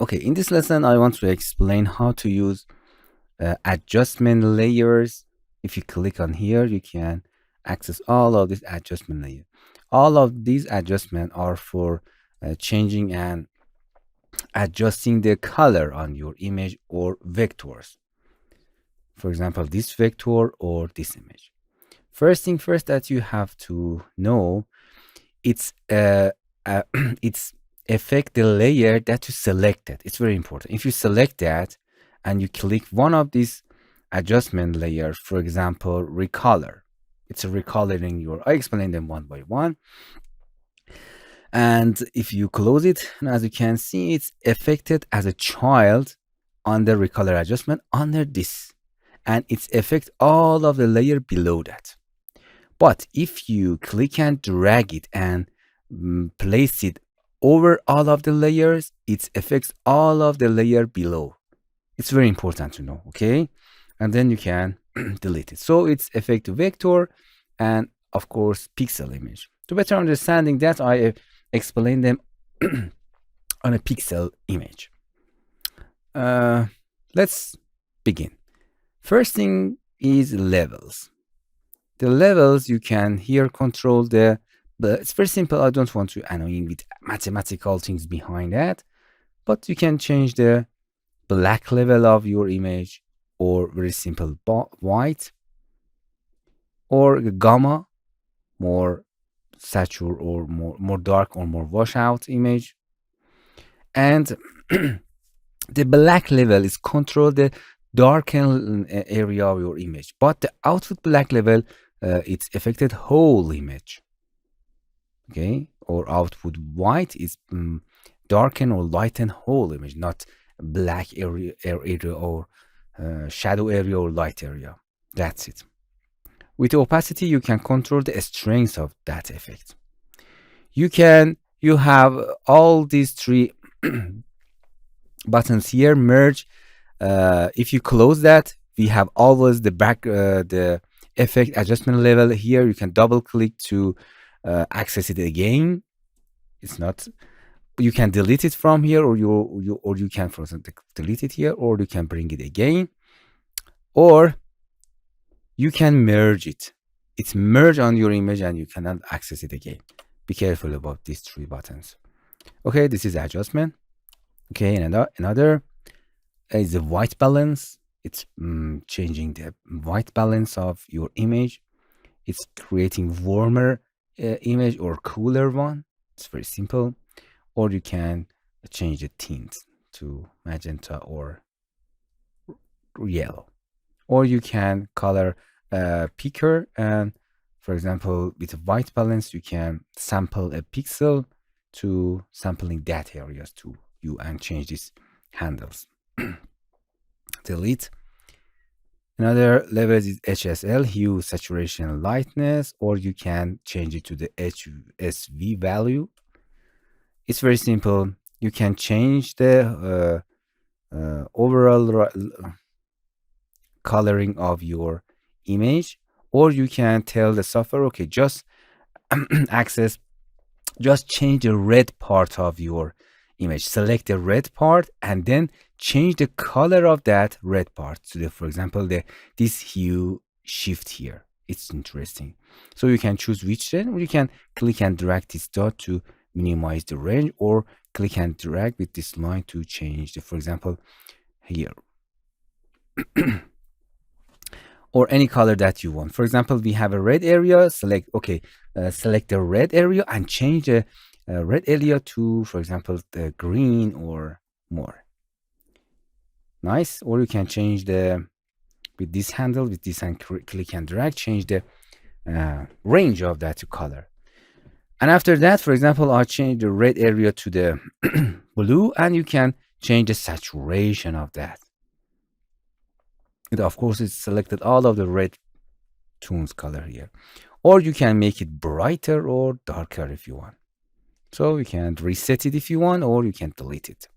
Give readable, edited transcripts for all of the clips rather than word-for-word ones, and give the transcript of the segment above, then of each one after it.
Okay, in this lesson, I want to explain how to use adjustment layers. If you click on here, you can access all of these adjustment layers. All of these adjustments are for changing and adjusting the color on your image or vectors. For example, this vector or this image. First thing first that you have to know, it's it's affect the layer that you selected. It's very important. If you select that and you click one of these adjustment layers, for example, recolor, it's a recoloring your. I explain them one by one. And if you close it, as you can see, it's affected as a child under recolor adjustment under this, and it's affect all of the layer below that. But if you click and drag it and place it over all of the layers, it affects all of the layer below. It's very important to know, okay? And then you can delete it. So it's affect vector and of course pixel image. To better understanding that, I explain them on a pixel image. Let's begin. First thing is levels. The levels you can here control but it's very simple. I don't want to annoying with mathematical things behind that, but you can change the black level of your image, or very simple white, or gamma, more satur or more dark or more washout image. And the black level is control the darken area of your image, but the output black level it's affected whole image. Okay, or output white is darken or lighten whole image, not black area or shadow area or light area. That's it. With opacity, you can control the strength of that effect. You have all these three buttons here. Merge. If you close that, we have always the effect adjustment level here. You can double click to access it again. It's not. You can delete it from here, or you can, for example, delete it here, or you can bring it again, or you can merge it. It's merged on your image and you cannot access it again. Be careful about these three buttons. Okay, this is adjustment. Okay, and another is the white balance. It's changing the white balance of your image. It's creating warmer image or cooler one. It's very simple. Or you can change the tint to magenta or yellow. Or you can color picker, and for example, with white balance, you can sample a pixel to sampling that areas to you and change these handles. Delete. Another level is HSL, hue, saturation, lightness, or you can change it to the HSV value. It's very simple. You can change the overall coloring of your image, or you can tell the software, okay, just just change the red part of your image. Select the red part and then change the color of that red part to the, for example, this hue shift here. It's interesting. So you can choose which then, or you can click and drag this dot to minimize the range, or click and drag with this line to change the, for example, here. Or any color that you want. For example, we have a red area. Select the red area and change the red area to, for example, the green or more. Nice. Or you can change with this handle, with this and click and drag, change the range of that to color. And after that, for example, I change the red area to the blue, and you can change the saturation of that. And of course, it's selected all of the red tones color here. Or you can make it brighter or darker if you want. So you can reset it if you want, or you can delete it.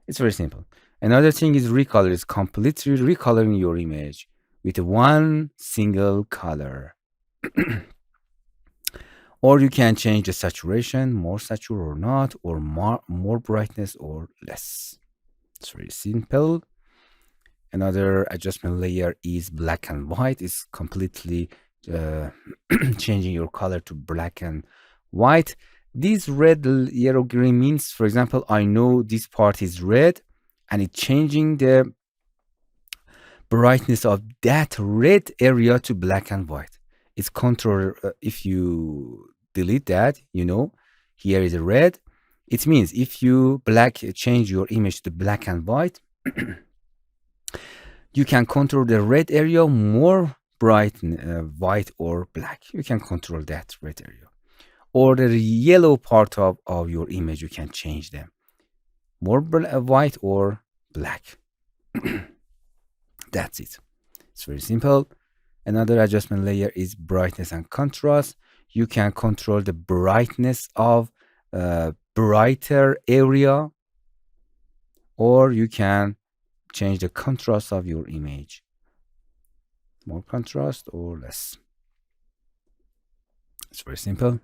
It's very simple. Another thing is recolor. It's completely recoloring your image with one single color. Or you can change the saturation, more satur or not, or more brightness or less. It's very simple. Another adjustment layer is black and white. It's completely changing your color to black and white. This red, yellow, green means, for example, I know this part is red and it's changing the brightness of that red area to black and white. It's control. If you delete that, here is a red. It means if you change your image to black and white, you can control the red area more bright, white or black. You can control that red area. Or the yellow part of your image, you can change them. More white or black. That's it. It's very simple. Another adjustment layer is brightness and contrast. You can control the brightness of brighter area, or you can change the contrast of your image. More contrast or less. It's very simple.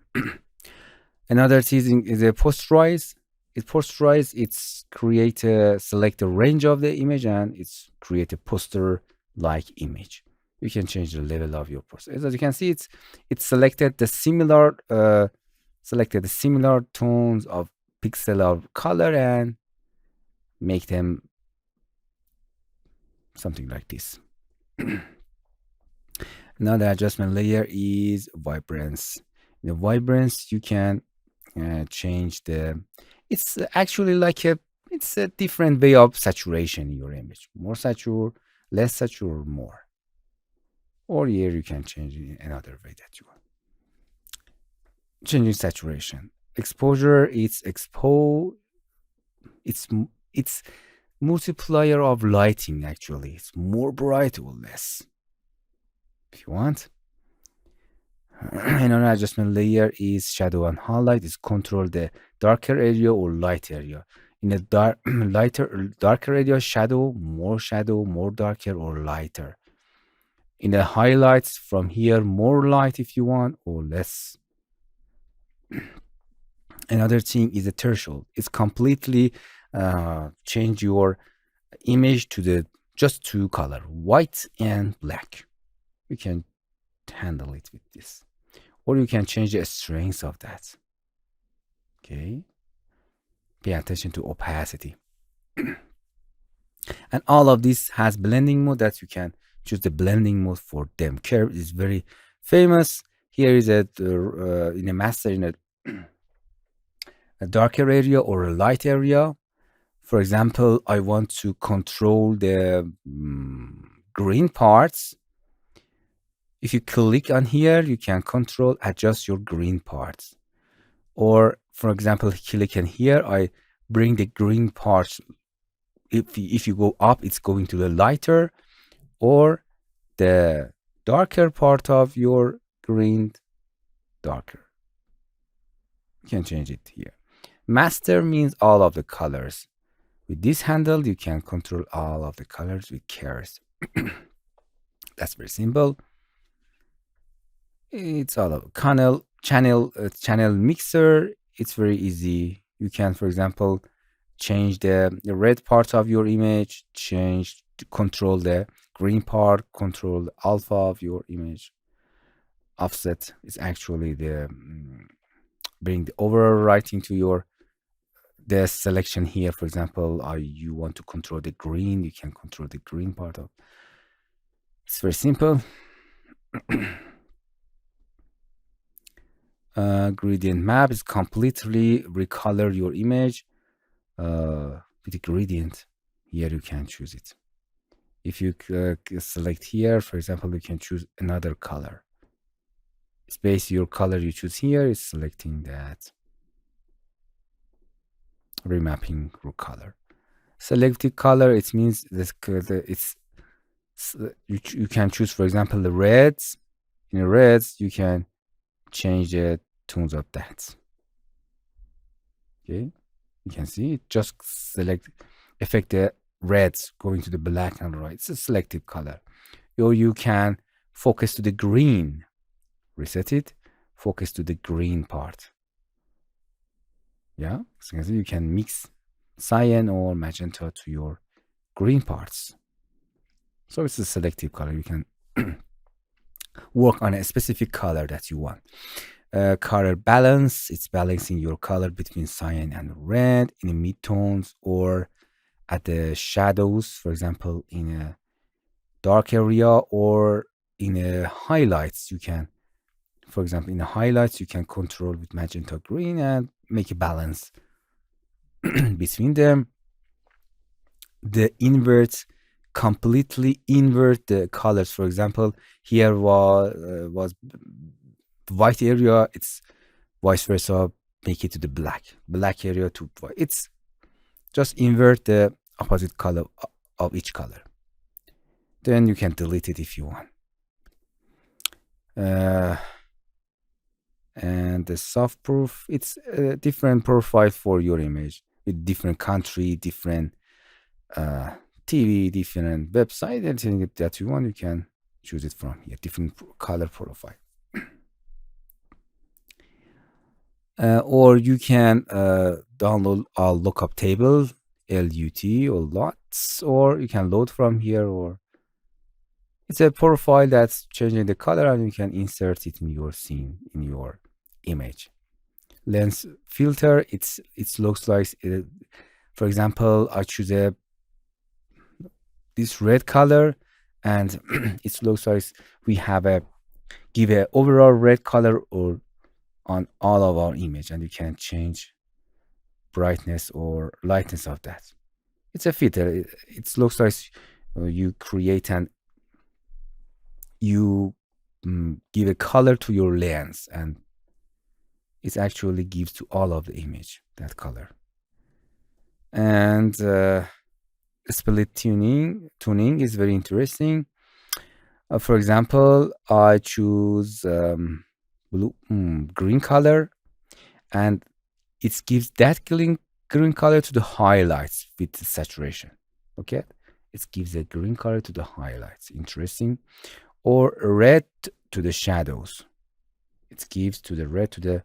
Another thing is a posterize. It's create select a range of the image and it's create a poster like image. You can change the level of your poster. As you can see, it's selected the similar tones of pixel of color and make them something like this. Another adjustment layer is vibrance. In the vibrance, you can change the. It's actually like it's a different way of saturation in your image. More sature, less sature, more. Or here you can change it in another way that you want. Changing saturation. Exposure, it's multiplier of lighting actually. It's more bright or less. If you want. Another adjustment layer is shadow and highlight. It's control the darker area or light area. In a darker area, shadow, more darker or lighter. In the highlights, from here, more light if you want or less. Another thing is the threshold. It's completely change your image to the just two color, white and black. You can handle it with this. Or you can change the strength of that. Okay. Pay attention to opacity. And all of this has blending mode that you can choose the blending mode for them. Curve is very famous. Here is in a master in a darker area or a light area. For example, I want to control the green parts. If you click on here, you can adjust your green parts. Or, for example, click on here, I bring the green parts. If you go up, it's going to the lighter, or the darker part of your green, darker. You can change it here. Master means all of the colors. With this handle, you can control all of the colors with cares. That's very simple. It's all of channel mixer. It's very easy. You can, for example, change the red part of your image, control the green part, control the alpha of your image. Offset is actually the bring the overwriting to the selection here. For example, you want to control the green, you can control the green part of. It's very simple. Gradient map is completely recolor your image with the gradient. Here you can choose it. If you select here, for example, you can choose another color. Space your color you choose here is selecting that remapping color. Selective color, it means you can choose, for example, the reds. In the reds, you can change the tones of that. Okay, you can see it just affect the reds going to the black and white. It's a selective color. Or you can focus to the green. Reset it, focus to the green part. Yeah, so you can mix cyan or magenta to your green parts. So it's a selective color. You can work on a specific color that you want. Color balance, it's balancing your color between cyan and red in the midtones or at the shadows, for example, in a dark area or in a highlights. You can, for example, in the highlights, you can control with magenta green and make a balance between them. The invert, completely invert the colors. For example, here was white area, it's vice versa, make it to the black area to white. It's just invert the opposite color of each color. Then you can delete it if you want. And the soft proof, it's a different profile for your image with different country, different TV, different website, anything that you want, you can choose it from here, different color profile. Or you can download a lookup table, LUT or LUTs, or you can load from here, or it's a profile that's changing the color and you can insert it in your scene, in your image. Lens filter, it looks like, for example, I choose this red color and it looks like we have give a overall red color or on all of our image, and you can change brightness or lightness of that. It's a filter. It looks like you create and you give a color to your lens, and it actually gives to all of the image that color. And split tuning is very interesting. For example, I choose green color, and it gives that green color to the highlights with the saturation. Okay, it gives a green color to the highlights. Interesting. Or red to the shadows. It gives to the red to the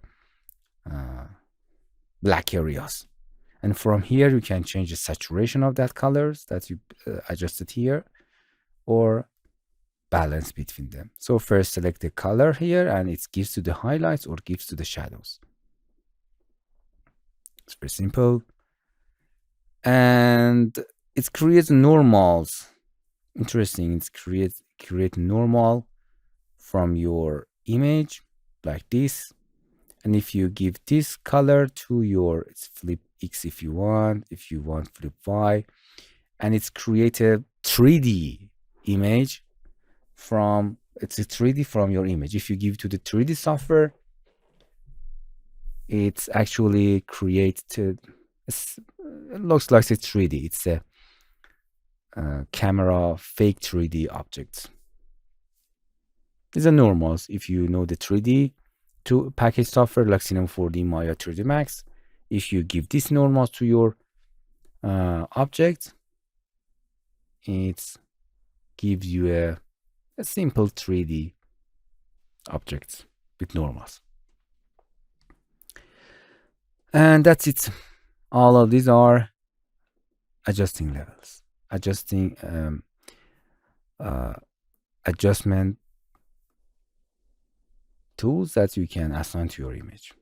black areas. And from here, you can change the saturation of that colors that you adjusted here, or balance between them. So first select the color here, and it gives to the highlights or gives to the shadows. It's very simple. And it creates normals. Interesting. It's create normal from your image like this. And if you give this color to your, it's flip X if you want flip Y, and it's created 3D image from, it's a 3D from your image. If you give to the 3D software, it's actually created, it looks like it's 3D. It's a camera fake 3D objects. These are normals. If you know the 3D to package software like Cinema 4D, Maya 3D Max, if you give this normals to your object, it gives you a simple 3D object with normals. And that's it. All of these are adjusting levels, adjusting adjustment tools that you can assign to your image.